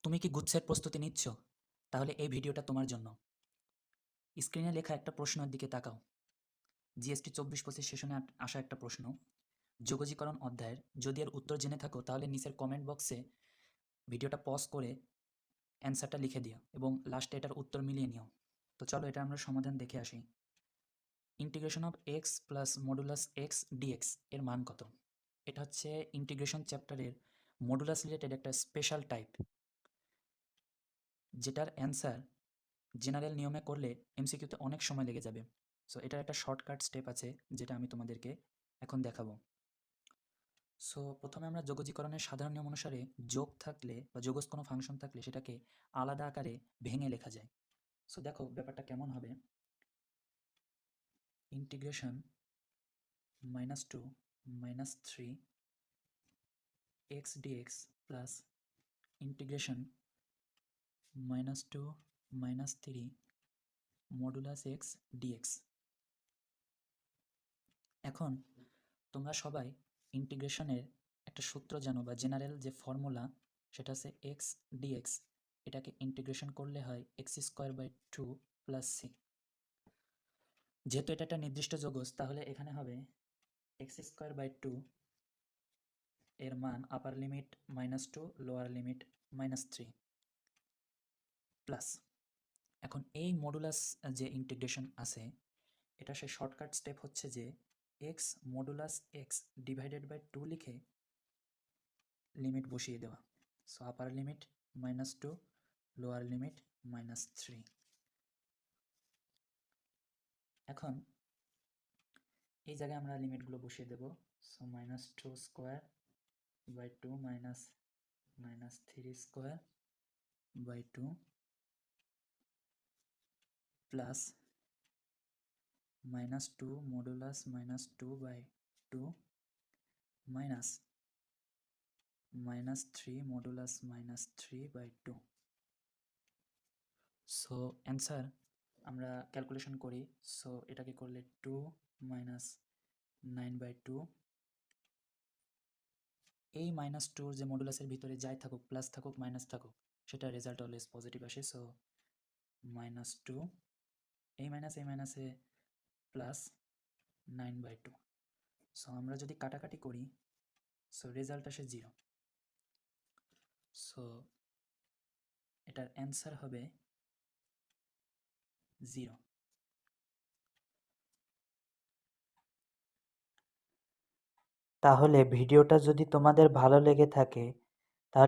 তুমি কি গুচ্ছের প্রস্তুতি নিচ্ছ? তাহলে এই ভিডিওটা তোমার জন্য। স্ক্রিনে লেখা একটা প্রশ্নের দিকে তাকাও। জিএসটি 24-25 সেশনে আসা একটা প্রশ্ন। যোগজীকরণ অধ্যায়ের যদি এর উত্তর জেনে থাকো তাহলে নিচের কমেন্ট বক্সে ভিডিওটা পজ করে অ্যান্সারটা লিখে দিও এবং লাস্টে এটার উত্তর মিলিয়ে নিও। তো চলো এটা আমরা সমাধান দেখে আসি। Integration of x plus modulus x dx এর মান কত? এটা হচ্ছে ইন্টিগ্রেশন চ্যাপ্টারের মডুলাস রিলেটেড একটা স্পেশাল টাইপ, যেটার অ্যান্সার জেনারেল নিয়মে করলে এমসিকিউতে অনেক সময় লেগে যাবে। সো এটার একটা শর্টকাট স্টেপ আছে যেটা আমি তোমাদেরকে এখন দেখাবো। সো প্রথমে আমরা যোগজীকরণের সাধারণ নিয়ম অনুসারে যোগ থাকলে বা যোগজ কোনো ফাংশন থাকলে সেটাকে আলাদা আকারে ভেঙে লেখা যায়। সো দেখো ব্যাপারটা কেমন হবে। Integration -2 -3 x dx plus integration -2 -3 modulus x dx. এখন তোমরা সবাই ইন্টিগ্রেশনের একটা সূত্র জানো বা জেনারেল যে ফর্মুলা, সেটা হচ্ছে এক্স ডিএক্স। এটাকে ইন্টিগ্রেশন করলে হয় x²/2 + c। যেহেতু এটা একটা নির্দিষ্ট যোগজ তাহলে এখানে হবে x²/2 এর মান আপার লিমিট -2 লোয়ার লিমিট -3 প্লাস। এখন এই মডুলাস যে ইন্টিগ্রেশন আছে এটা সে শর্টকাট স্টেপ হচ্ছে যে x মডুলাস x /2 লিখে লিমিট বসিয়ে দেওয়া। So upper limit -2 lower limit -3। এখন এই জায়গায় আমরা লিমিটগুলো বসিয়ে দেব। So -2²/2 -3²/2 plus -2 modulus -2/2 minus -3 modulus -3/2। So answer আমরা ক্যালকুলেশন করি। সো এটাকে করলে 2 -9/2। এই -2 যে মডুলাসের ভিতরে যাই থাকুক, প্লাস থাকুক মাইনাস থাকুক, সেটা রেজাল্ট অলওয়েজ পজিটিভ আসে। সো -2 এই মাইনাসে প্লাস 9/2। সো আমরা যদি কাটাকাটি করি সো রেজাল্ট আসে 0। সো এটার অ্যান্সার হবে 0। তাহলে ভিডিওটা যদি তোমাদের ভালো লেগে থাকে